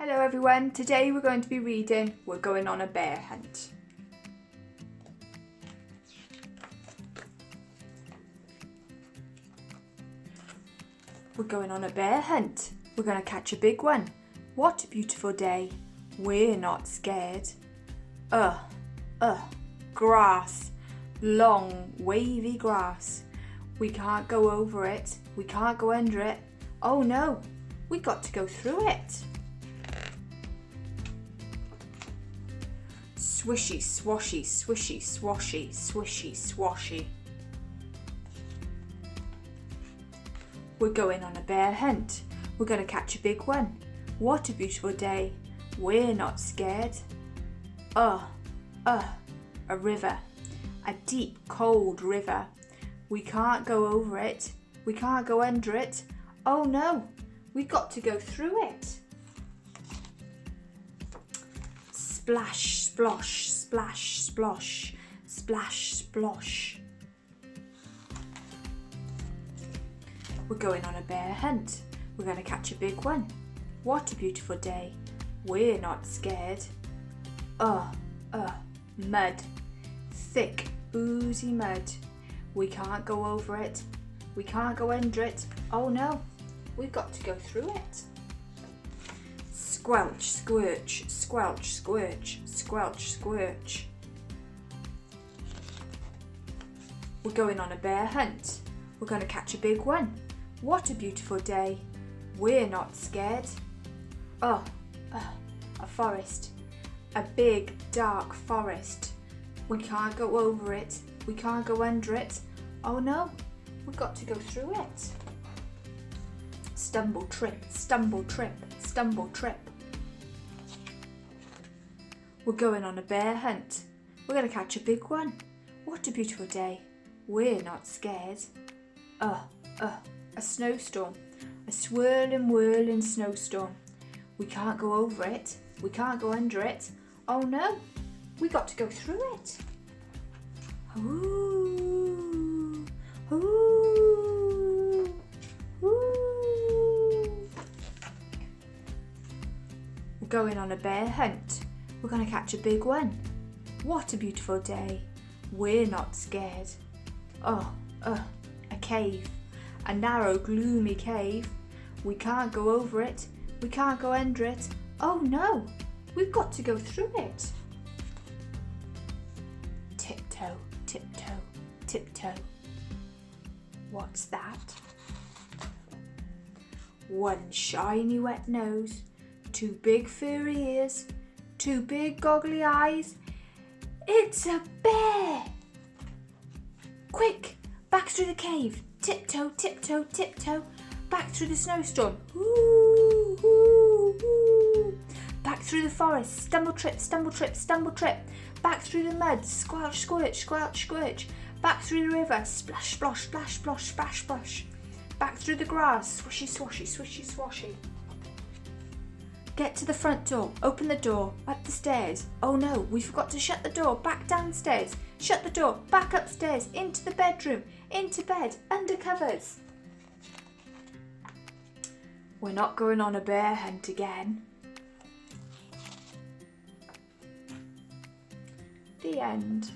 Hello everyone, today we're going to be reading We're Going on a Bear Hunt. We're going on a bear hunt. We're going to catch a big one. What a beautiful day. We're not scared. Grass. Long, wavy grass. We can't go over it. We can't go under it. Oh no, we got to go through it. Swishy, swashy, swishy, swashy, swishy, swashy. We're going on a bear hunt. We're going to catch a big one. What a beautiful day. We're not scared. A river. A deep, cold river. We can't go over it. We can't go under it. Oh no, we've got to go through it. Splash, splosh, splash, splosh, splash, splosh. We're going on a bear hunt. We're going to catch a big one. What a beautiful day. We're not scared. Mud. Thick, oozy mud. We can't go over it. We can't go under it. Oh no, we've got to go through it. Squelch, squirch, squelch, squirch, squelch, squirch. We're going on a bear hunt. We're going to catch a big one. What a beautiful day. We're not scared. A forest. A big, dark forest. We can't go over it. We can't go under it. Oh no, we've got to go through it. Stumble, trip, stumble, trip, stumble, trip. We're going on a bear hunt. We're going to catch a big one. What a beautiful day. We're not scared. A snowstorm. A swirling, whirling snowstorm. We can't go over it. We can't go under it. Oh no, we got to go through it. Ooh, ooh, ooh. We're going on a bear hunt. We're going to catch a big one. What a beautiful day. We're not scared. A cave. A narrow, gloomy cave. We can't go over it. We can't go under it. Oh no, we've got to go through it. Tiptoe, tiptoe, tiptoe. What's that? One shiny wet nose, two big furry ears, two big goggly eyes. It's a bear! Quick, back through the cave. Tiptoe, tiptoe, tiptoe. Back through the snowstorm. Ooh, ooh, ooh. Back through the forest. Stumble, trip, stumble, trip, stumble, trip. Back through the mud. Squelch, squirch, squelch, squirch. Back through the river. Splash, splosh, splash, splosh, splash, splash. Back through the grass. Swishy, swashy, swishy, swashy. Get to the front door. Open the door. Up the stairs. Oh no, we forgot to shut the door. Back downstairs. Shut the door. Back upstairs. Into the bedroom. Into bed. Under covers. We're not going on a bear hunt again. The end.